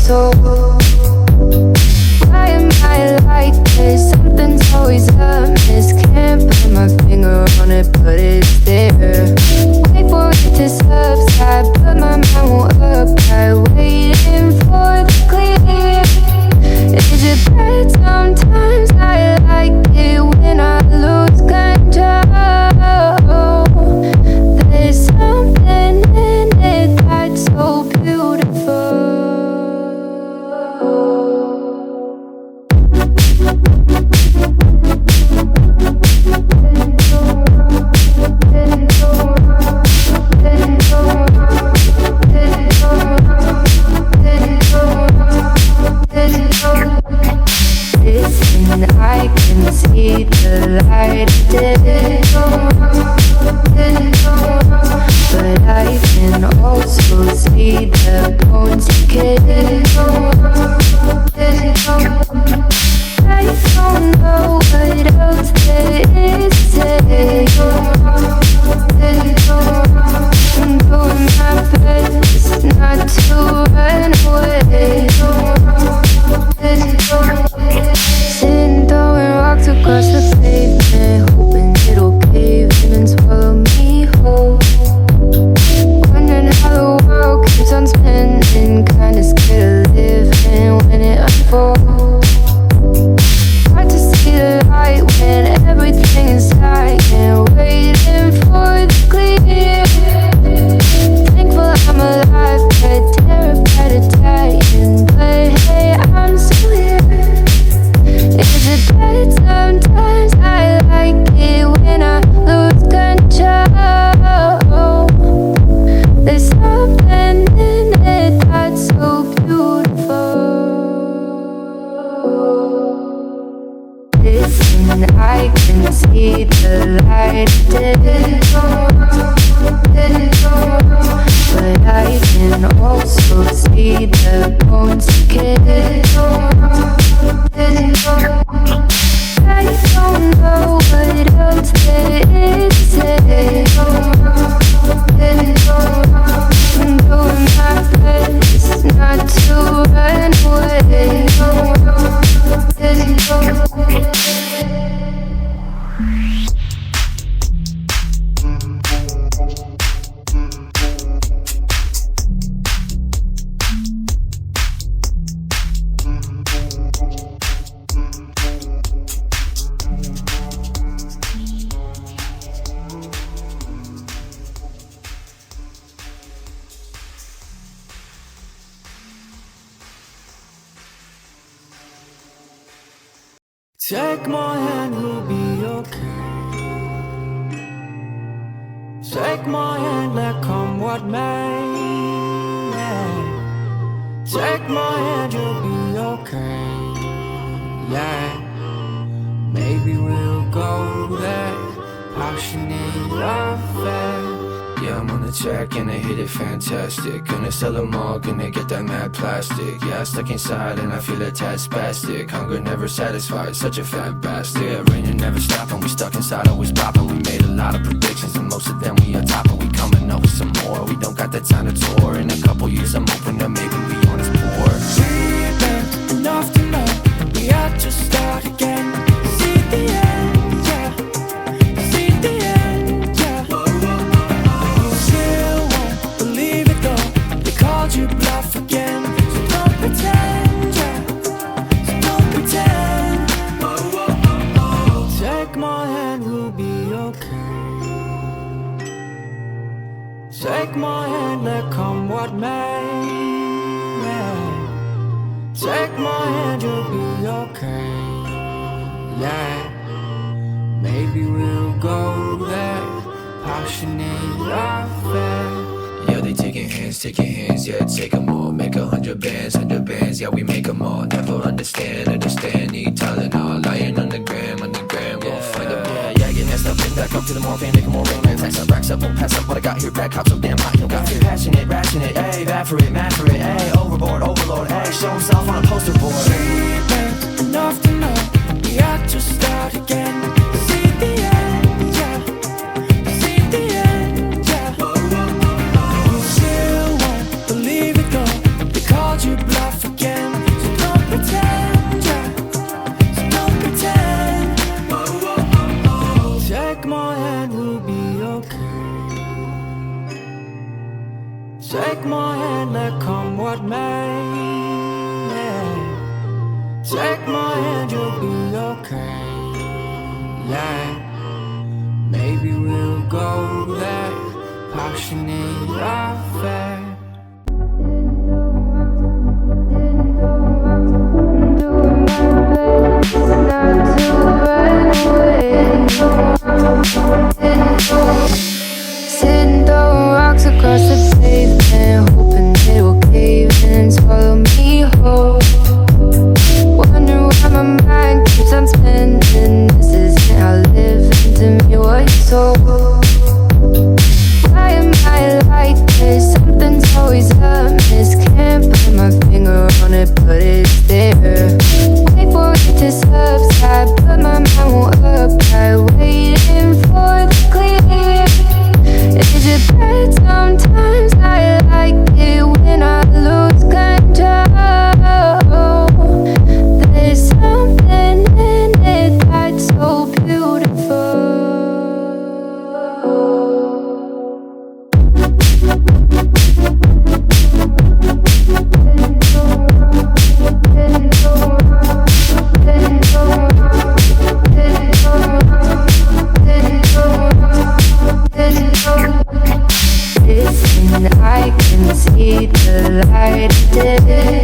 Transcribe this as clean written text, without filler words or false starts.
soul. Why am I like this? Something's always amiss. Can't put my finger on it, but it's there. Wait for it to subside, but my mind won't apply. Waiting for the clear. Is it bad? Sometimes I like it when I lose control. There's something in it that's so beautiful. Listen, I can see the light of day, but I can also see the bones decay. I don't know what else there is to say. I'm doing my best not to run away. Sitting throwing rocks across the pavement, hoping it'll cave in and swallow me whole. Wondering how the world keeps on spinning, kinda scared of living when it unfolds. Hard to see the light when everything is dying, waiting for the clear. Thankful I'm alive, but terrified of dying. But hey, I'm still here. Is it bad? Sometimes I like it when I lose control. There's something in it that's so beautiful. Listen, I can see the light of day, but I can also see the bones decay. I don't know what else there is to say. I'm doing my best not to run away. Take my hand, we'll be okay. Take my hand, let come what may. Yeah. Take my hand, you'll be okay. Yeah. Maybe we'll go there. Passionate affair. Yeah, I'm on the track and I hit it fantastic. Gonna sell them all, gonna get that mad plastic. Yeah, stuck inside and I feel a tad spastic. Hunger never satisfied, such a fat bastard. Yeah, raining never stopping, we stuck inside, always popping. We made a lot of predictions and most of them we on top of. We coming up with some more, we don't got the time to tour. In a couple years I'm hoping that maybe we on this poor. Sleeping enough to know we have to start again. See the end, yeah. See the end, yeah. You still won't believe it though. They called you bluff again. So don't pretend, yeah. So don't pretend. Take my hand, we'll be okay. Take my hand, let come what may. Yeah. Take my hand, you'll be okay. Yeah. Maybe we'll go there. Passionate affair. Yeah, they taking hands, yeah, take them all. Make 100 bands, yeah, we make them all. Never understand, need Tylenol. Lying on the gram, we'll find them all. Yeah, getting that stuff in back up to the morphine, make 'em more rain, man. Tax up, racks up, won't pass up what I got here. Back cops so damn hot, you don't got fear. Passionate, rationate, ayy, bad for it, mad for it, ayy. Overboard, overload, ayy. Show himself on a poster board. Sleeping enough to know we have to start again. See the end, yeah. See the end, yeah. You still won't believe it though. They called you bluff again. my hand, you'll be okay. Yeah, maybe we'll go there, passionate affair. Sitting throwing rocks across the pavement, hoping it will cave in and swallow me whole. Wondering why my mind keeps on spinning. This isn't how living to me what you told. Why am I like this? Something's always amiss. Can't put my finger on it, but it's there. Wait for it to subside, but my mind won't apply. Waiting for the clear. Is it bad sometimes? I like it when I lose control. There's something in it that's so beautiful. Listen, I can see the light.